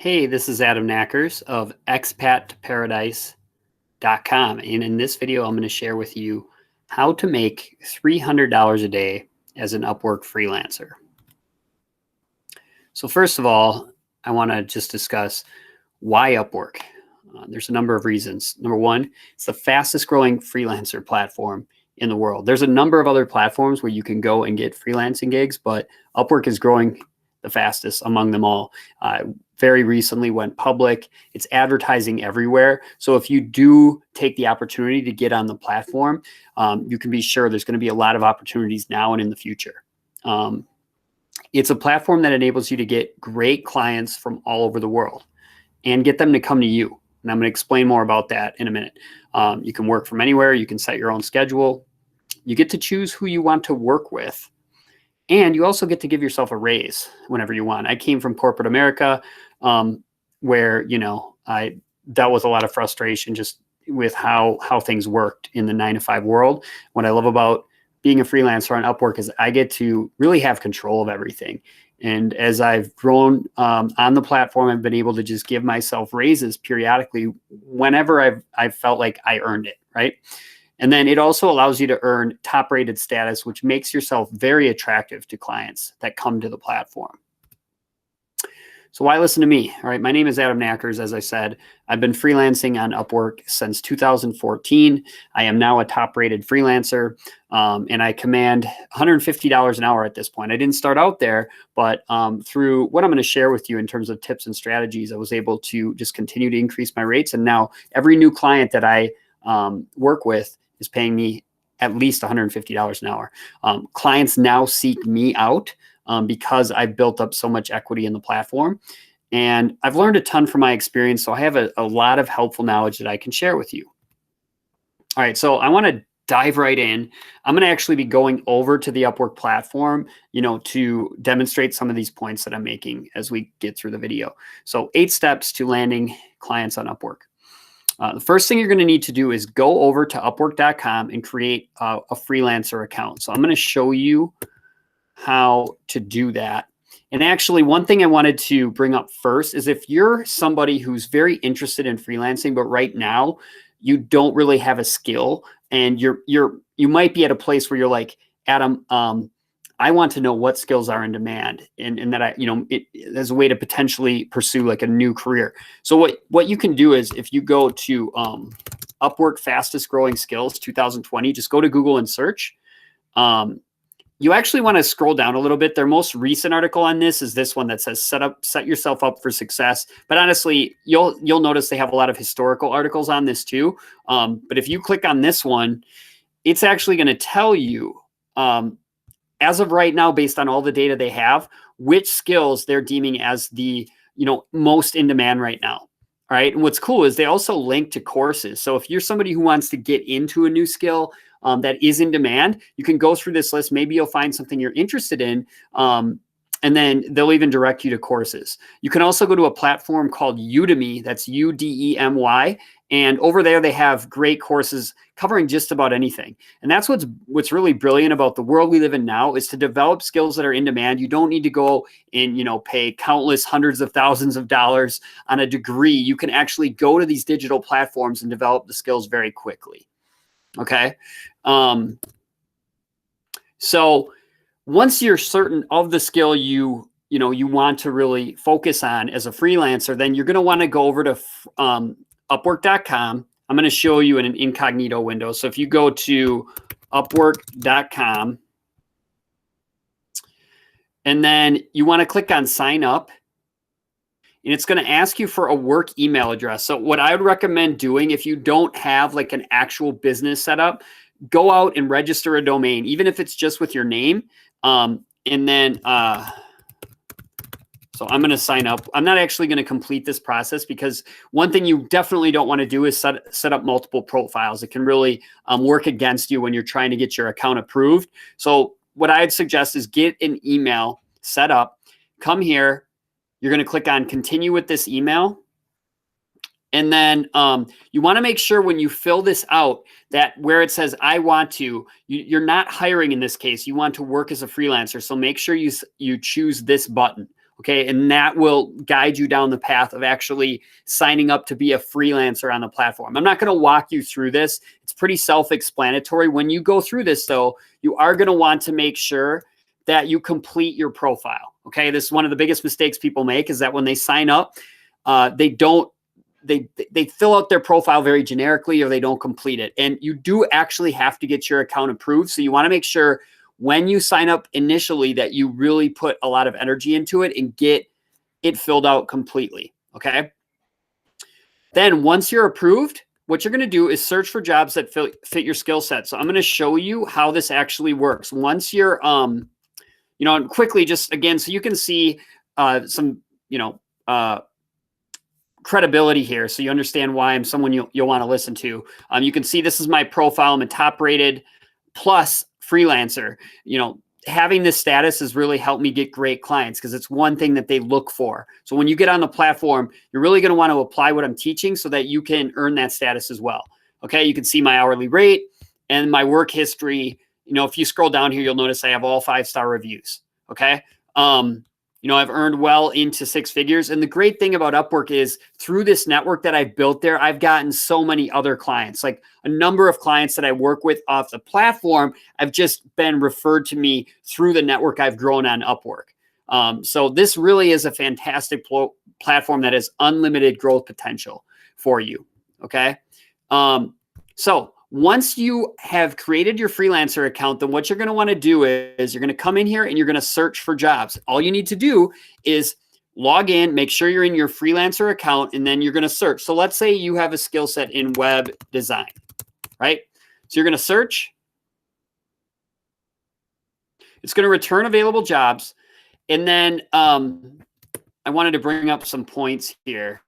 Hey, this is Adam Knackers of expatparadise.com. And in this video, I'm going to share with you how to make $300 a day as an Upwork freelancer. So first of all, I want to just discuss why Upwork. There's a number of reasons. Number one, it's the fastest growing freelancer platform in the world. There's a number of other platforms where you can go and get freelancing gigs, but Upwork is growing the fastest among them all. Very recently went public. It's advertising everywhere. So if you do take the opportunity to get on the platform, you can be sure there's going to be a lot of opportunities now and in the future. It's a platform that enables you to get great clients from all over the world and get them to come to you. And I'm going to explain more about that in a minute. You can work from anywhere. You can set your own schedule. You get to choose who you want to work with. And you also get to give yourself a raise whenever you want. I came from corporate America, where, I dealt with a lot of frustration just with how things worked in the 9-to-5 world. What I love about being a freelancer on Upwork is I get to really have control of everything. And as I've grown on the platform, I've been able to just give myself raises periodically whenever I've felt like I earned it, right? And then it also allows you to earn top rated status, which makes yourself very attractive to clients that come to the platform. So why listen to me? All right. My name is Adam Knackers. As I said, I've been freelancing on Upwork since 2014. I am now a top rated freelancer, and I command $150 an hour at this point. I didn't start out there, but through what I'm going to share with you in terms of tips and strategies, I was able to just continue to increase my rates. And now every new client that I work with is paying me at least $150 an hour. Clients now seek me out because I've built up so much equity in the platform. And I've learned a ton from my experience. So I have a lot of helpful knowledge that I can share with you. All right, so I want to dive right in. I'm going to actually be going over to the Upwork platform, to demonstrate some of these points that I'm making as we get through the video. So 8 steps to landing clients on Upwork. The first thing you're going to need to do is go over to upwork.com and create a freelancer account. So I'm going to show you how to do that. And actually, one thing I wanted to bring up first is if you're somebody who's very interested in freelancing, but right now you don't really have a skill, and you might be at a place where you're like, Adam, I want to know what skills are in demand, and that as a way to potentially pursue like a new career. So what you can do is if you go to Upwork fastest growing skills 2020, just go to Google and search. You actually want to scroll down a little bit. Their most recent article on this is this one that says set yourself up for success. But honestly, you'll notice they have a lot of historical articles on this too. But if you click on this one, it's actually going to tell you, as of right now, based on all the data they have, which skills they're deeming as the most in demand right now. All right. And what's cool is they also link to courses. So if you're somebody who wants to get into a new skill that is in demand, you can go through this list. Maybe you'll find something you're interested in. And then they'll even direct you to courses. You can also go to a platform called Udemy. That's Udemy. And over there, they have great courses covering just about anything. And that's what's really brilliant about the world we live in now, is to develop skills that are in demand. You don't need to go and pay countless hundreds of thousands of dollars on a degree. You can actually go to these digital platforms and develop the skills very quickly. Okay. So once you're certain of the skill you want to really focus on as a freelancer, then you're going to want to go over to Upwork.com. I'm going to show you in an incognito window. So if you go to Upwork.com, and then you want to click on sign up, and it's going to ask you for a work email address. So what I would recommend doing, if you don't have like an actual business set up, go out and register a domain, even if it's just with your name. And then, so I'm going to sign up. I'm not actually going to complete this process, because one thing you definitely don't want to do is set up multiple profiles. It can really work against you when you're trying to get your account approved. So what I'd suggest is get an email set up, come here. You're going to click on continue with this email. And then you want to make sure when you fill this out that where it says, I want to, you're not hiring in this case. You want to work as a freelancer. So make sure you choose this button. Okay. And that will guide you down the path of actually signing up to be a freelancer on the platform. I'm not going to walk you through this. It's pretty self-explanatory. When you go through this, though, you are going to want to make sure that you complete your profile. Okay. This is one of the biggest mistakes people make, is that when they sign up, they fill out their profile very generically, or they don't complete it. And you do actually have to get your account approved. So you want to make sure when you sign up initially that you really put a lot of energy into it and get it filled out completely. Okay. Then once you're approved, what you're going to do is search for jobs that fit your skill set. So I'm going to show you how this actually works. Once you're, and quickly, just again, so you can see some, credibility here, so you understand why I'm someone you'll want to listen to. You can see this is my profile. I'm a top rated plus freelancer. Having this status has really helped me get great clients, because it's one thing that they look for. So when you get on the platform, you're really going to want to apply what I'm teaching so that you can earn that status as well. Okay, you can see my hourly rate and my work history. If you scroll down here, you'll notice I have all 5-star reviews. Okay. I've earned well into 6 figures. And the great thing about Upwork is, through this network that I've built there, I've gotten so many other clients. Like a number of clients that I work with off the platform have just been referred to me through the network I've grown on Upwork. So this really is a fantastic platform that has unlimited growth potential for you. Okay. So once you have created your freelancer account, then what you're going to want to do is you're going to come in here and you're going to search for jobs. All you need to do is log in, make sure you're in your freelancer account, and then you're going to search. So let's say you have a skill set in web design, right? So you're going to search. It's going to return available jobs. And then I wanted to bring up some points here.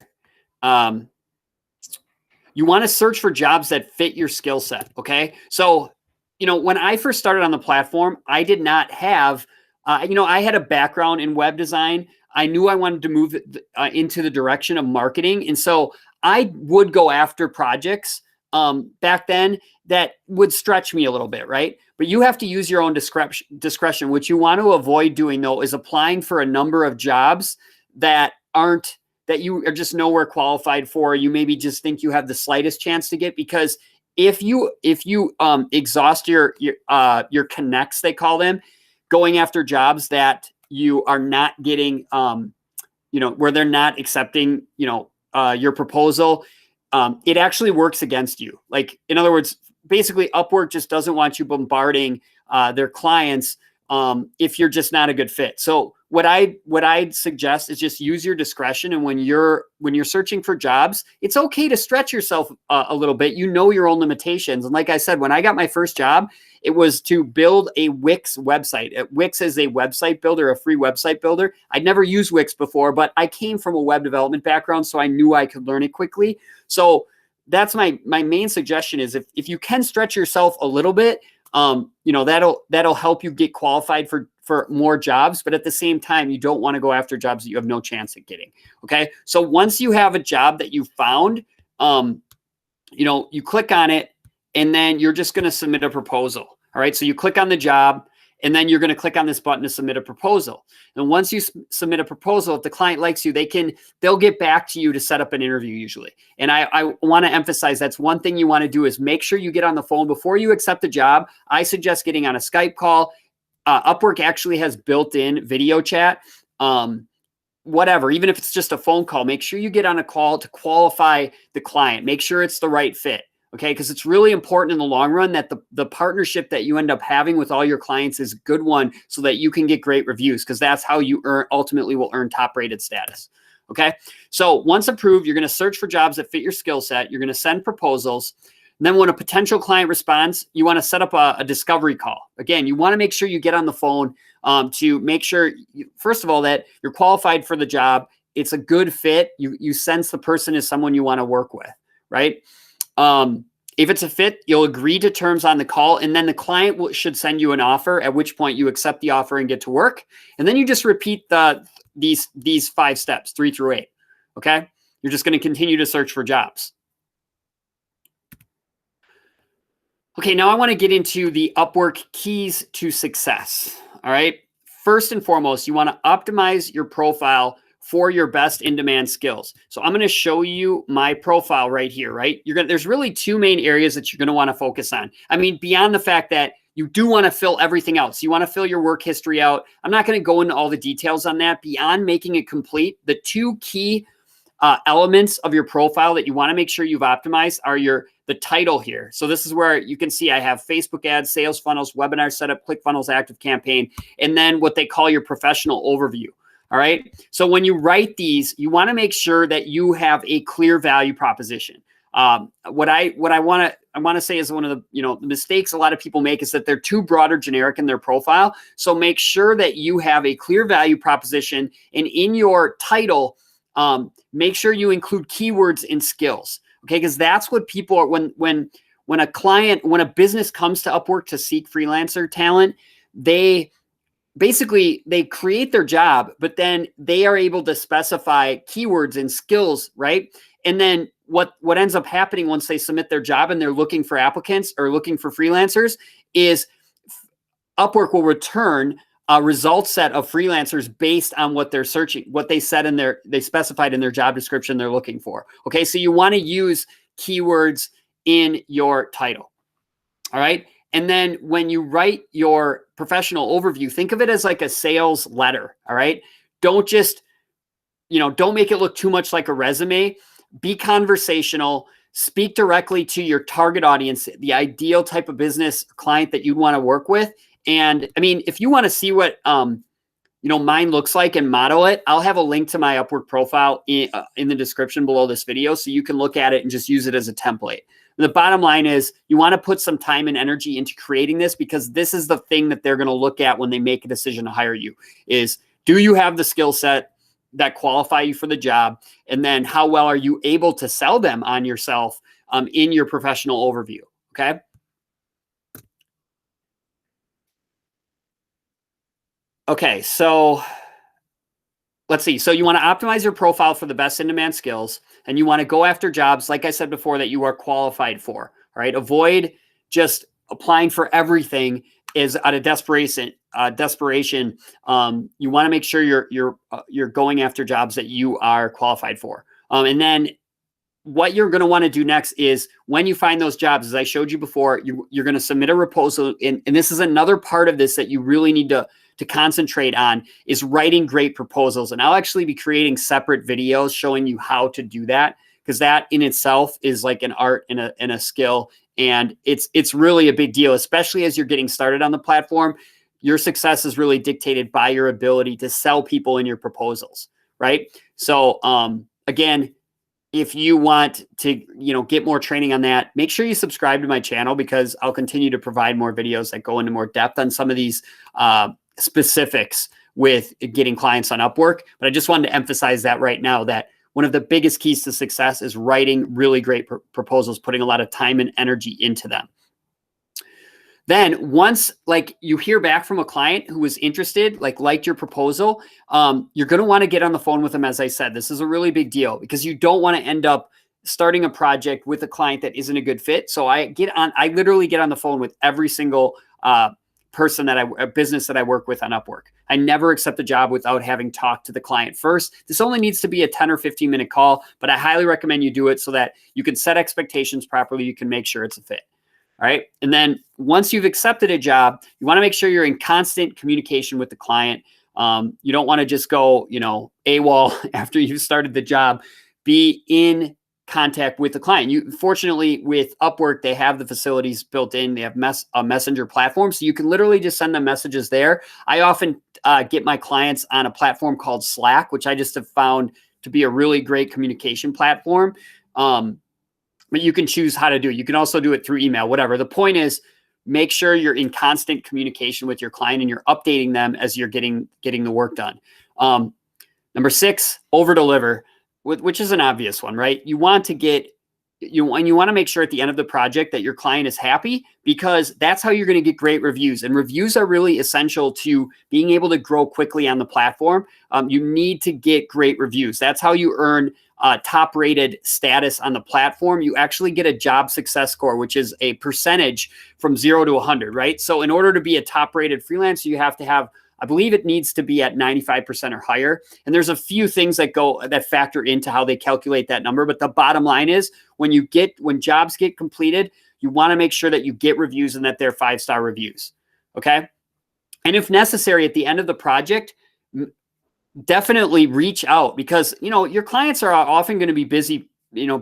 You want to search for jobs that fit your skill set. Okay. So, when I first started on the platform, I did not have, I had a background in web design. I knew I wanted to move into the direction of marketing. And so I would go after projects back then that would stretch me a little bit. Right. But you have to use your own discretion. What you want to avoid doing, though, is applying for a number of jobs that you are just nowhere qualified for. You maybe just think you have the slightest chance to get, because if you exhaust your connects, they call them, going after jobs that you are not getting, where they're not accepting, your proposal, it actually works against you. Like, in other words, basically Upwork just doesn't want you bombarding their clients if you're just not a good fit. So what I'd suggest is just use your discretion. And when you're searching for jobs, it's okay to stretch yourself a little bit. Your own limitations. And like I said, when I got my first job, it was to build a Wix website. Wix is a website builder, a free website builder. I'd never used Wix before, but I came from a web development background, so I knew I could learn it quickly. So that's my main suggestion is, if you can stretch yourself a little bit, that'll help you get qualified for more jobs. But at the same time, you don't want to go after jobs that you have no chance at getting. Okay. So once you have a job that you found, you click on it, and then you're just going to submit a proposal. All right. So you click on the job, and then you're going to click on this button to submit a proposal. And once you submit a proposal, if the client likes you, they'll get back to you to set up an interview usually. And I want to emphasize, that's one thing you want to do, is make sure you get on the phone before you accept the job. I suggest getting on a Skype call. Upwork actually has built-in video chat. Whatever, even if it's just a phone call, make sure you get on a call to qualify the client. Make sure it's the right fit. Okay, because it's really important in the long run that the partnership that you end up having with all your clients is a good one, so that you can get great reviews, because that's how you ultimately will earn top rated status. Okay, so once approved, you're going to search for jobs that fit your skill set. You're going to send proposals. And then when a potential client responds, you want to set up a discovery call. Again, you want to make sure you get on the phone to make sure, first of all, that you're qualified for the job. It's a good fit. You sense the person is someone you want to work with, right? If it's a fit, you'll agree to terms on the call, and then the client should send you an offer, at which point you accept the offer and get to work. And then you just repeat these 5 steps, 3 through 8. Okay. You're just going to continue to search for jobs. Okay. Now I want to get into the Upwork keys to success. All right. first and foremost, you want to optimize your profile for your best in-demand skills. So I'm going to show you my profile right here, right? There's really two main areas that you're going to want to focus on. I mean, beyond the fact that you do want to fill everything out. So you want to fill your work history out. I'm not going to go into all the details on that. Beyond making it complete, the two key elements of your profile that you want to make sure you've optimized are the title here. So this is where you can see I have Facebook ads, sales funnels, webinar setup, ClickFunnels, active campaign, and then what they call your professional overview. All right. So when you write these, you want to make sure that you have a clear value proposition. What I want to say is one of the mistakes a lot of people make is that they're too broad or generic in their profile. So make sure that you have a clear value proposition, and in your title, make sure you include keywords and skills. Okay, because that's what people are when a business comes to Upwork to seek freelancer talent, they create their job, but then they are able to specify keywords and skills, right? And then what ends up happening once they submit their job and they're looking for applicants or looking for freelancers is Upwork will return a result set of freelancers based on what they're searching, what they specified in their job description they're looking for. Okay, so you want to use keywords in your title. All right. And then when you write your professional overview, think of it as like a sales letter. All right. Don't just, don't make it look too much like a resume. Be conversational, speak directly to your target audience, the ideal type of business client that you'd want to work with. And I mean, if you want to see what, mine looks like and model it, I'll have a link to my Upwork profile in the description below this video, so you can look at it and just use it as a template. The bottom line is you want to put some time and energy into creating this, because this is the thing that they're going to look at when they make a decision to hire you is, do you have the skill set that qualify you for the job? And then how well are you able to sell them on yourself in your professional overview? Okay. Okay. So let's see. So you want to optimize your profile for the best in-demand skills, and you want to go after jobs, like I said before, that you are qualified for. All right. Avoid just applying for everything is out of desperation. You want to make sure you're going after jobs that you are qualified for. And then what you're going to want to do next is, when you find those jobs, as I showed you before, you're going to submit a proposal. And this is another part of this that you really need to concentrate on, is writing great proposals. And I'll actually be creating separate videos showing you how to do that, because that in itself is like an art and a skill. And it's really a big deal, especially as you're getting started on the platform. Your success is really dictated by your ability to sell people in your proposals, right? So again, if you want to, get more training on that, make sure you subscribe to my channel, because I'll continue to provide more videos that go into more depth on some of these specifics with getting clients on Upwork. But I just wanted to emphasize that right now, that one of the biggest keys to success is writing really great proposals, putting a lot of time and energy into them. Then once you hear back from a client who was interested, liked your proposal, you're going to want to get on the phone with them. As I said, this is a really big deal, because you don't want to end up starting a project with a client that isn't a good fit. So I literally get on the phone with every single business that I work with on Upwork. I never accept a job without having talked to the client first. This only needs to be a 10 or 15 minute call, but I highly recommend you do it so that you can set expectations properly. You can make sure it's a fit. All right. And then once you've accepted a job, you want to make sure you're in constant communication with the client. You don't want to just go, AWOL after you've started the job. Be in contact with the client. Fortunately, with Upwork, they have the facilities built in. They have a messenger platform, so you can literally just send them messages there. I often get my clients on a platform called Slack, which I just have found to be a really great communication platform. But you can choose how to do it. You can also do it through email, whatever. The point is, make sure you're in constant communication with your client and you're updating them as you're getting the work done. Number 6, over deliver, which is an obvious one, right? You want to make sure at the end of the project that your client is happy, because that's how you're going to get great reviews. And reviews are really essential to being able to grow quickly on the platform. You need to get great reviews. That's how you earn top rated status on the platform. You actually get a job success score, which is a percentage from 0 to 100, right? So in order to be a top rated freelancer, you have to have I believe it needs to be at 95% or higher. And there's a few things that factor into how they calculate that number. But the bottom line is when jobs get completed, you want to make sure that you get reviews and that they're 5-star reviews. Okay. And if necessary, at the end of the project, definitely reach out, because, your clients are often going to be busy,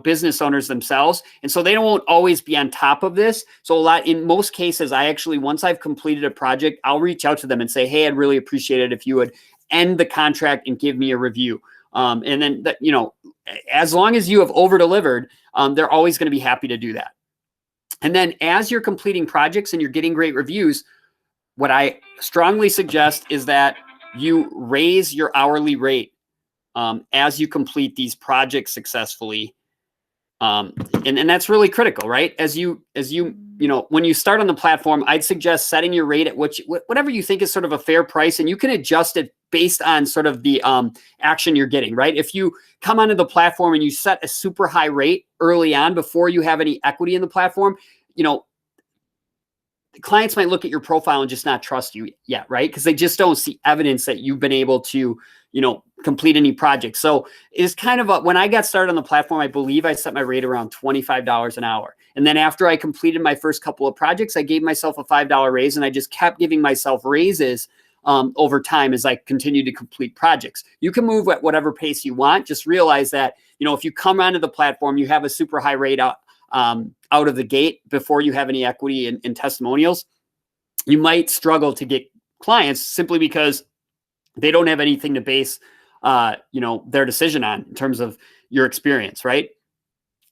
business owners themselves. And so they won't always be on top of this. So in most cases, once I've completed a project, I'll reach out to them and say, hey, I'd really appreciate it if you would end the contract and give me a review. And then, as long as you have over delivered, they're always going to be happy to do that. And then as you're completing projects and you're getting great reviews, what I strongly suggest is that you raise your hourly rate as you complete these projects successfully. And that's really critical, right? As you when you start on the platform, I'd suggest setting your rate at whatever you think is sort of a fair price, and you can adjust it based on sort of the action you're getting, right? If you come onto the platform and you set a super high rate early on before you have any equity in the platform, clients might look at your profile and just not trust you yet, right? Because they just don't see evidence that you've been able to, complete any projects. So it's kind of when I got started on the platform, I believe I set my rate around $25 an hour. And then after I completed my first couple of projects, I gave myself a $5 raise, and I just kept giving myself raises over time as I continued to complete projects. You can move at whatever pace you want. Just realize that, if you come onto the platform, you have a super high rate out of the gate before you have any equity and testimonials, you might struggle to get clients simply because they don't have anything to base, their decision on in terms of your experience, right?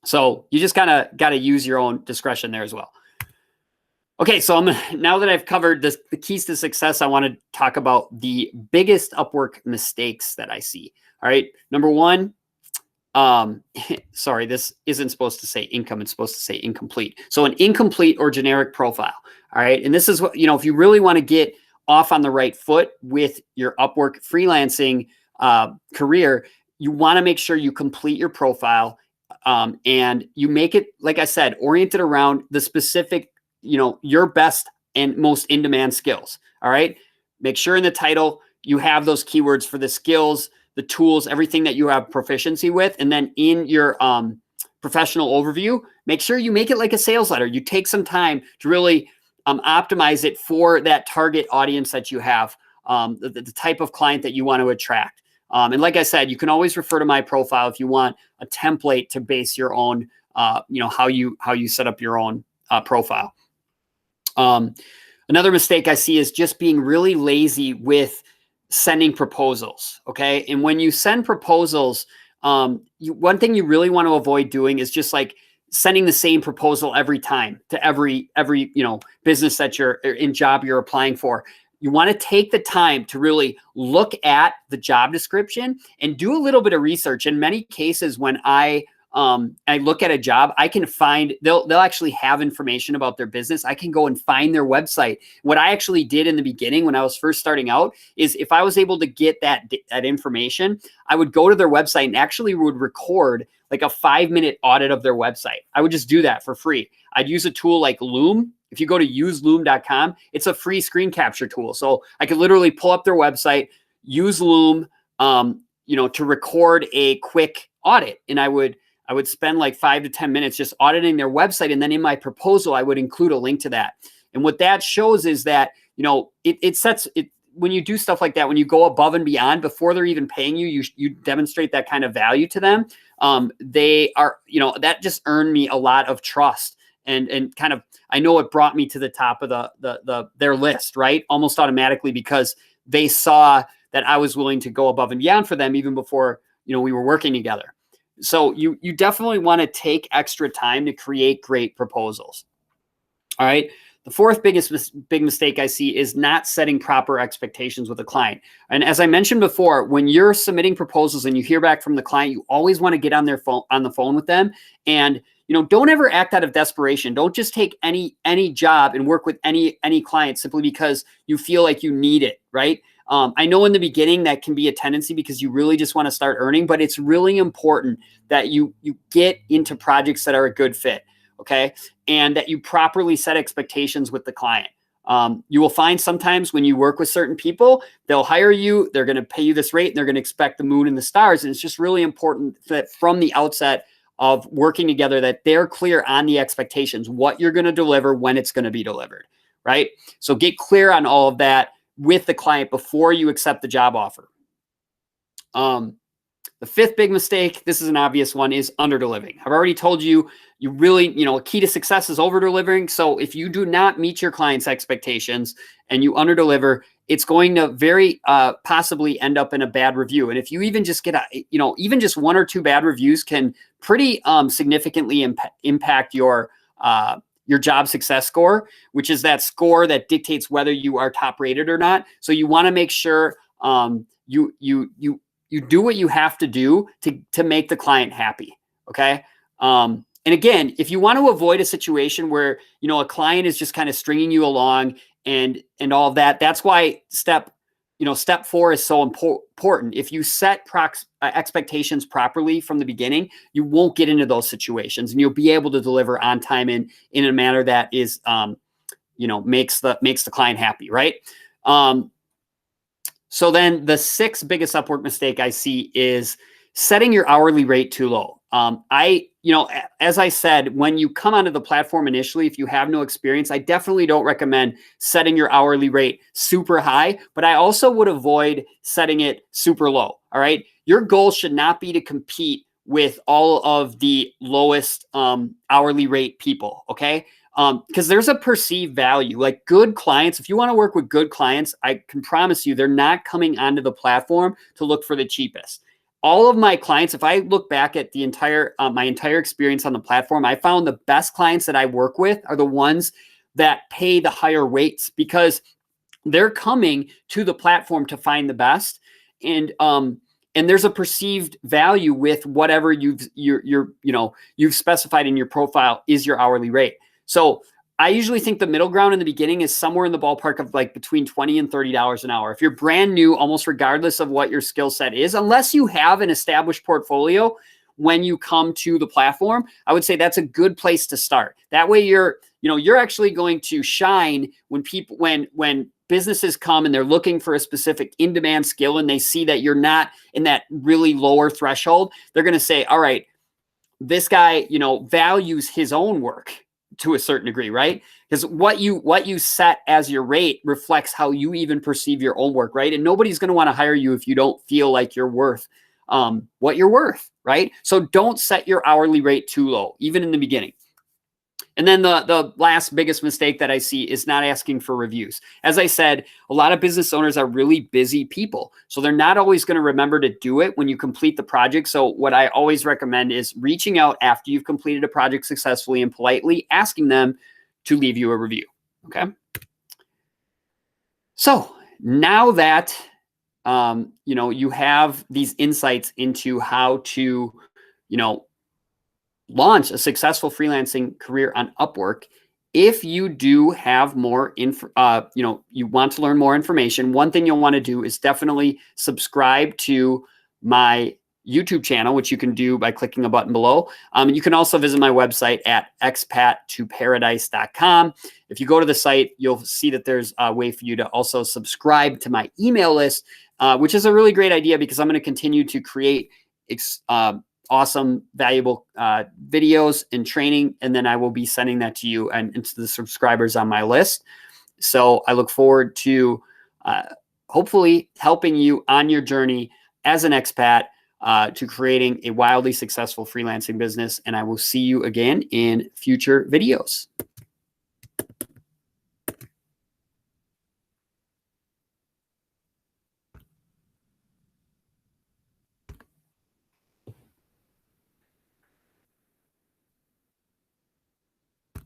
So you just kind of got to use your own discretion there as well. Okay, so now that I've covered the keys to success, I want to talk about the biggest Upwork mistakes that I see. All right, number one. Sorry, this isn't supposed to say income. It's supposed to say incomplete. So an incomplete or generic profile. All right. And this is what, if you really want to get off on the right foot with your Upwork freelancing career, you want to make sure you complete your profile and you make it, like I said, oriented around the specific, your best and most in-demand skills. All right. Make sure in the title you have those keywords for the skills, the tools, everything that you have proficiency with. And then in your professional overview, make sure you make it like a sales letter. You take some time to really optimize it for that target audience that you have, the type of client that you want to attract. And like I said, you can always refer to my profile if you want a template to base your own, how you set up your own profile. Another mistake I see is just being really lazy with sending proposals. Okay. And when you send proposals, one thing you really want to avoid doing is just like sending the same proposal every time to every business that job you're applying for. You want to take the time to really look at the job description and do a little bit of research. In many cases, when I look at a job, I can find they'll actually have information about their business. I can go and find their website. What I actually did in the beginning when I was first starting out is if I was able to get that information, I would go to their website and actually would record like a 5-minute audit of their website. I would just do that for free. I'd use a tool like Loom. If you go to useloom.com, it's a free screen capture tool. So I could literally pull up their website, use Loom, to record a quick audit. And I would spend like 5 to 10 minutes just auditing their website. And then in my proposal, I would include a link to that. And what that shows is that, it sets it, when you do stuff like that, when you go above and beyond before they're even paying you, you demonstrate that kind of value to them. They are, that just earned me a lot of trust and kind of, I know it brought me to the top of their list, right? Almost automatically, because they saw that I was willing to go above and beyond for them even before, we were working together. So you definitely want to take extra time to create great proposals. All right. The fourth big mistake I see is not setting proper expectations with a client. And as I mentioned before, when you're submitting proposals and you hear back from the client, you always want to get on the phone with them. And, don't ever act out of desperation. Don't just take any job and work with any client simply because you feel like you need it. Right. I know in the beginning that can be a tendency because you really just want to start earning, but it's really important that you get into projects that are a good fit. Okay. And that you properly set expectations with the client. You will find sometimes when you work with certain people, they'll hire you, they're going to pay you this rate, and they're going to expect the moon and the stars. And it's just really important that from the outset of working together, that they're clear on the expectations, what you're going to deliver, when it's going to be delivered, right? So get clear on all of that with the client before you accept the job offer. The fifth big mistake, this is an obvious one, is under-delivering. I've already told you, you really, a key to success is over-delivering. So if you do not meet your client's expectations and you under-deliver, it's going to very possibly end up in a bad review. And if you even just get even just 1 or 2 bad reviews can pretty significantly impact your job success score, which is that score that dictates whether you are top rated or not. So you want to make sure you do what you have to do to make the client happy. Okay. And again, if you want to avoid a situation where, a client is just kind of stringing you along and all of that, that's why step 4 is so important. If you set expectations properly from the beginning, you won't get into those situations, and you'll be able to deliver on time in a manner that is, makes the client happy. Right. So then the 6th biggest Upwork mistake I see is setting your hourly rate too low. As I said, when you come onto the platform initially, if you have no experience, I definitely don't recommend setting your hourly rate super high, but I also would avoid setting it super low. All right. Your goal should not be to compete with all of the lowest hourly rate people. Okay. Because there's a perceived value. Like good clients, if you want to work with good clients, I can promise you they're not coming onto the platform to look for the cheapest. All of my clients, if I look back at the my entire experience on the platform, I found the best clients that I work with are the ones that pay the higher rates, because they're coming to the platform to find the best. And there's a perceived value with whatever you've specified in your profile is your hourly rate. So I usually think the middle ground in the beginning is somewhere in the ballpark of like between $20 and $30 an hour. If you're brand new, almost regardless of what your skill set is, unless you have an established portfolio when you come to the platform, I would say that's a good place to start. That way you're actually going to shine when businesses come and they're looking for a specific in-demand skill and they see that you're not in that really lower threshold. They're going to say, all right, this guy, values his own work to a certain degree, right? Because what you set as your rate reflects how you even perceive your own work, right? And nobody's going to want to hire you if you don't feel like you're worth what you're worth, right? So don't set your hourly rate too low, even in the beginning. And then the last biggest mistake that I see is not asking for reviews. As I said, a lot of business owners are really busy people. So they're not always going to remember to do it when you complete the project. So what I always recommend is reaching out after you've completed a project successfully and politely asking them to leave you a review. Okay. So now that, you have these insights into how to, launch a successful freelancing career on Upwork. If you do have more you want to learn more information, one thing you'll want to do is definitely subscribe to my YouTube channel, which you can do by clicking a button below. You can also visit my website at expattoparadise.com. If you go to the site, you'll see that there's a way for you to also subscribe to my email list, which is a really great idea because I'm going to continue to create awesome, valuable videos and training. And then I will be sending that to you and to the subscribers on my list. So I look forward to hopefully helping you on your journey as an expat to creating a wildly successful freelancing business. And I will see you again in future videos.